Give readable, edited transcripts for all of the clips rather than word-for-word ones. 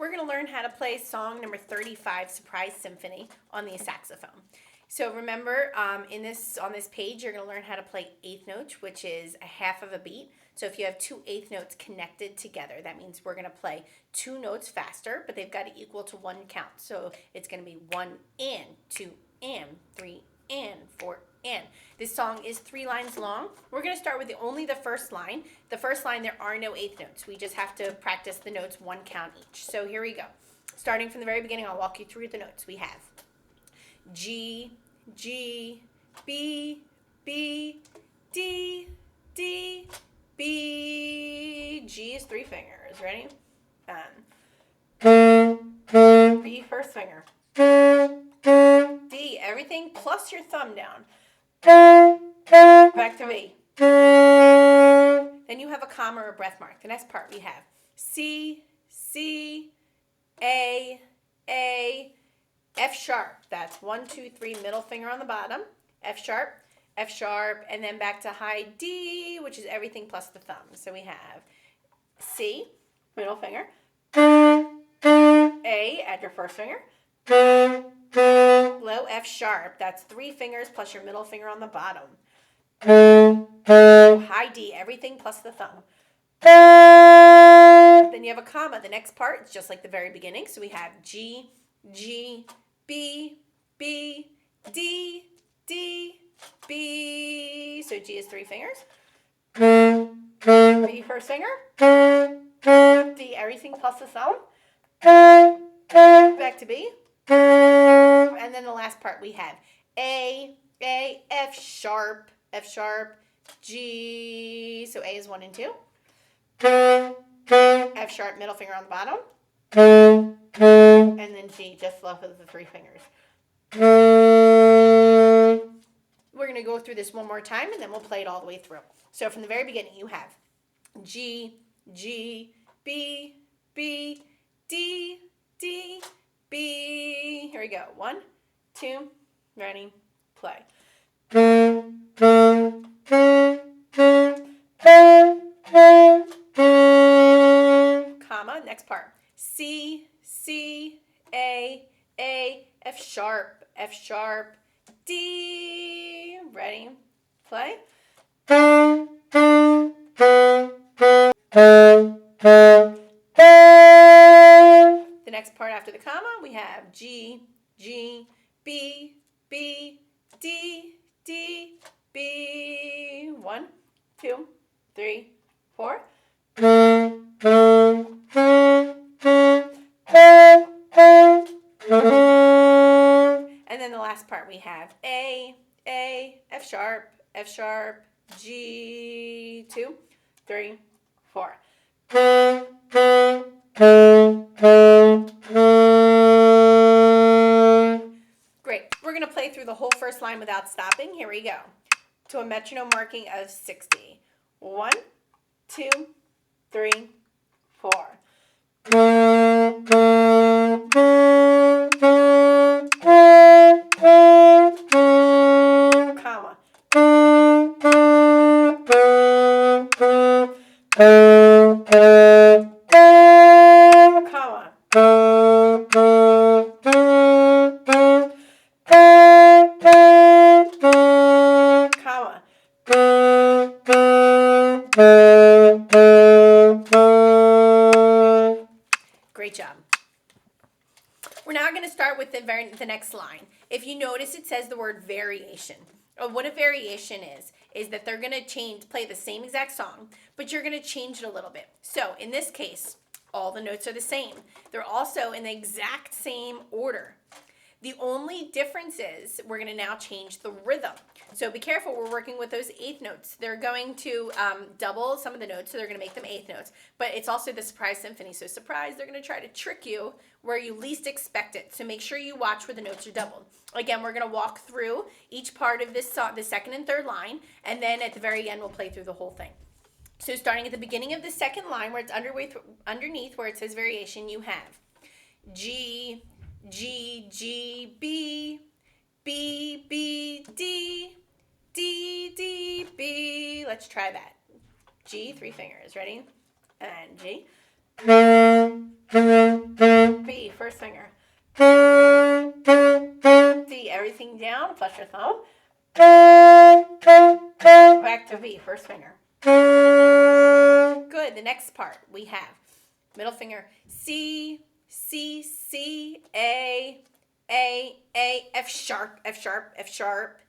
we're going to learn how to play song number 35, Surprise Symphony, on the saxophone. So remember, on this page, you're going to learn how to play eighth notes, which is a half of a beat. So if you have two eighth notes connected together, that means we're going to play two notes faster, but they've got to equal to one count. So it's going to be 1 and 2 and 3 and 4 and. This song is 3 lines long. We're going to start with only the first line. The first line, there are no eighth notes. We just have to practice the notes one count each. So here we go. Starting from the very beginning, I'll walk you through the notes. We have G, G, B, B, D, D, B. G is 3 fingers. Ready? B, first finger. D, everything plus your thumb down. Back to B. Then you have a comma or a breath mark. The next part we have C, C, A, F sharp. That's 1, 2, 3, middle finger on the bottom. F sharp, and then back to high D, which is everything plus the thumb. So we have C, middle finger. A, add your first finger. Low F sharp, that's 3 fingers plus your middle finger on the bottom. High D, everything plus the thumb. Then you have a comma. The next part is just like the very beginning. So we have G, G, B, B, D, D, B. So G is 3 fingers. B, first finger. D, everything plus the thumb. Back to B. And then the last part we have A, F sharp, G. So A is 1 and 2. F sharp, middle finger on the bottom. And then G, just left with the 3 fingers. We're going to go through this one more time, and then we'll play it all the way through. So from the very beginning, you have G, G, B, B, D, D, B. Here we go. 1, 2, ready, play. Comma, next part. C, C, A, F sharp, D. Ready, play. The next part after the comma, we have G, G, B, B, D, D, B. 1, 2, 3, 4. And then the last part we have A, F sharp, G, 2, 3, 4. Great. We're going to play through the whole first line without stopping. Here we go. To a metronome marking of 60. 1, 2, 3, 4. Comma. Comma. Comma. Great job. We're now going to start with the next line. If you notice, it says the word variation. What a variation is that they're going to play the same exact song, but you're going to change it a little bit. So in this case, all the notes are the same. They're also in the exact same order. The only difference is we're going to now change the rhythm. So be careful, we're working with those eighth notes. They're going to double some of the notes, so they're going to make them eighth notes. But it's also the surprise symphony. So surprise, they're going to try to trick you where you least expect it. So make sure you watch where the notes are doubled. Again, we're going to walk through each part of this song, the second and third line, and then at the very end, we'll play through the whole thing. So starting at the beginning of the second line, where it's underneath where it says variation, you have G, G, G, B, B, B, D, D, D, B. Let's try that. G, 3 fingers. Ready? And G. B, first finger. D, everything down, plus your thumb. Back to B, first finger. Good. The next part we have middle finger, C, C, C, A, F sharp, F sharp, F sharp,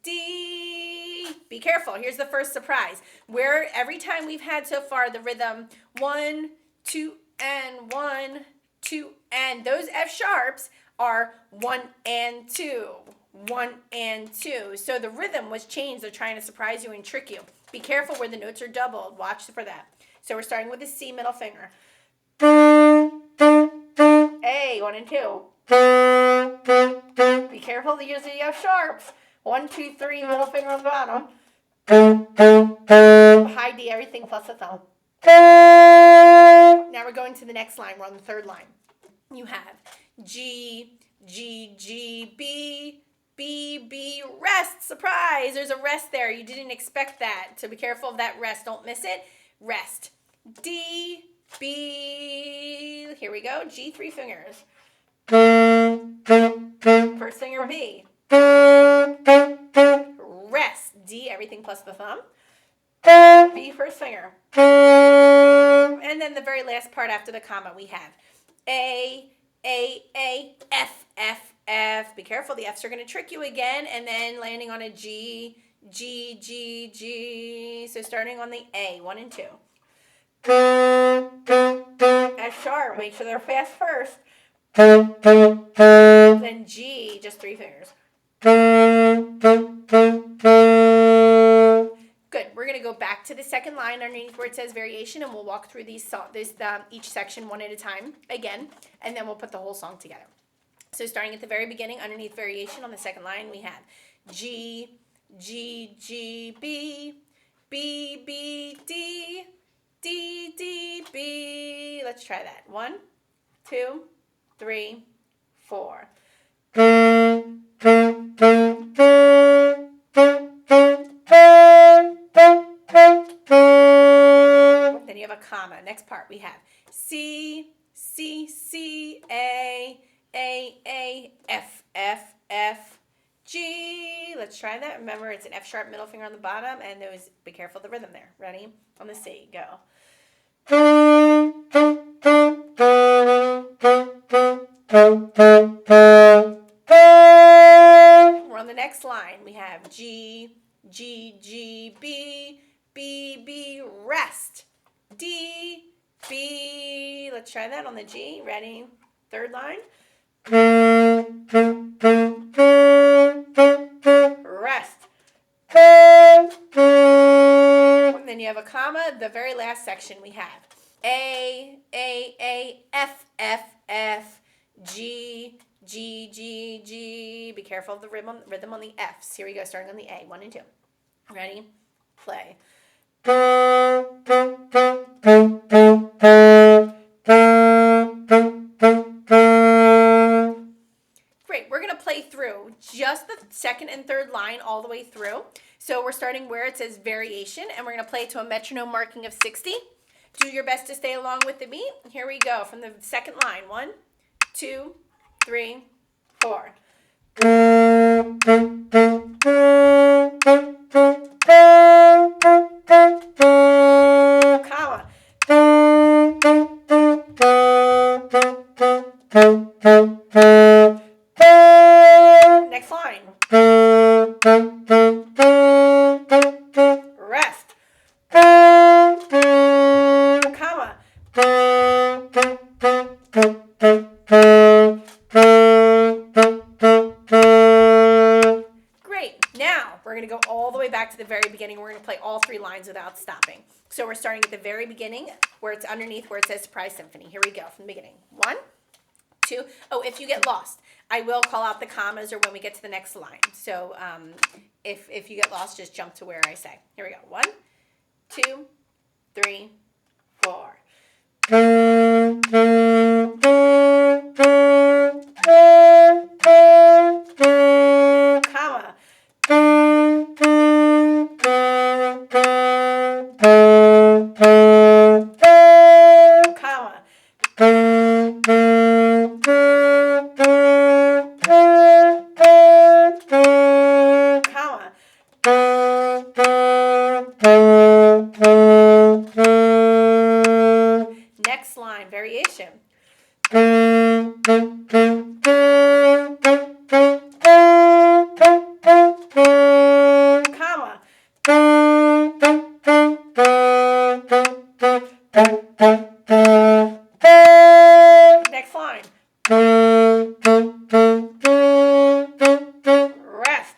D. Be careful. Here's the first surprise. Where every time we've had so far the rhythm 1, 2, and 1, 2, and those F sharps are 1 and 2, 1 and 2. So the rhythm was changed. They're trying to surprise you and trick you. Be careful where the notes are doubled. Watch for that. So we're starting with the C middle finger. A, 1 and 2. Be careful to use the F sharps. 1, 2, 3, middle finger on the bottom. High D, everything plus a thumb. Now we're going to the next line. We're on the third line. You have G, G, G, B, B, B, rest. Surprise! There's a rest there. You didn't expect that. So be careful of that rest. Don't miss it. Rest. D, B. Here we go. G, 3 fingers. First finger B. Rest. D, everything plus the thumb. B, first finger. And then the very last part after the comma we have A, F, F, F. Be careful, the F's are going to trick you again. And then landing on a G, G, G, G. So starting on the A, 1 and 2. F sharp, make sure they're fast first. Then G, just 3 fingers. Good. We're going to go back to the second line underneath where it says variation, and we'll walk through each section one at a time again, and then we'll put the whole song together. So starting at the very beginning, underneath variation on the second line, we have G, G, G, B, B, B, D, D, D, B. Let's try that. 1, 2, 3, 4. Then you have a comma. Next part we have C, C, C, A, F, F, F, G. Let's try that. Remember, it's an F sharp middle finger on the bottom, and those. Be careful of the rhythm there. Ready? On the C, go. We're on the next line. We have G, G, G, B, B, B, rest. D, B. Let's try that on the G. Ready? Third line. Rest. And then you have a comma. The very last section we have A, F, F, F, G, G, G, G. Be careful of the rhythm on the F's. Here we go, starting on the A. 1 and 2. Ready? Play. Great. We're going to play through just the second and third line all the way through. So we're starting where it says variation, and we're going to play to a metronome marking of 60. Do your best to stay along with the beat. Here we go from the second line. 1, 2, 3, 4. Comma. Next line. Rest. Comma. Great. Now we're going to go all the way back to the very beginning. We're going to play all 3 lines without stopping. So we're starting at the very beginning where it's underneath where it says Surprise Symphony. Here we go from the beginning. 1, 2. Oh, if you get lost, I will call out the commas or when we get to the next line. So if you get lost, just jump to where I say. Here we go. 1, 2, 3, 4. Comma. Comma. variation. Comma. Next line. Rest.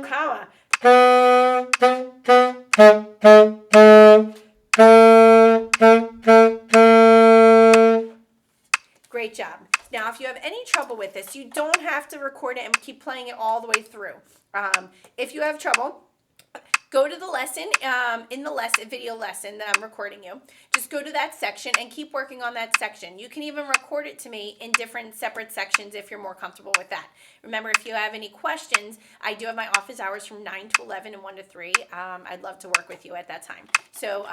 Comma. Great job. Now, if you have any trouble with this, you don't have to record it and keep playing it all the way through. If you have trouble, go to the lesson, in the video lesson that I'm recording you. Just go to that section and keep working on that section. You can even record it to me in different separate sections if you're more comfortable with that. Remember, if you have any questions, I do have my office hours from 9 to 11 and 1 to 3. I'd love to work with you at that time. So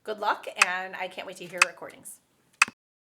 good luck, and I can't wait to hear recordings.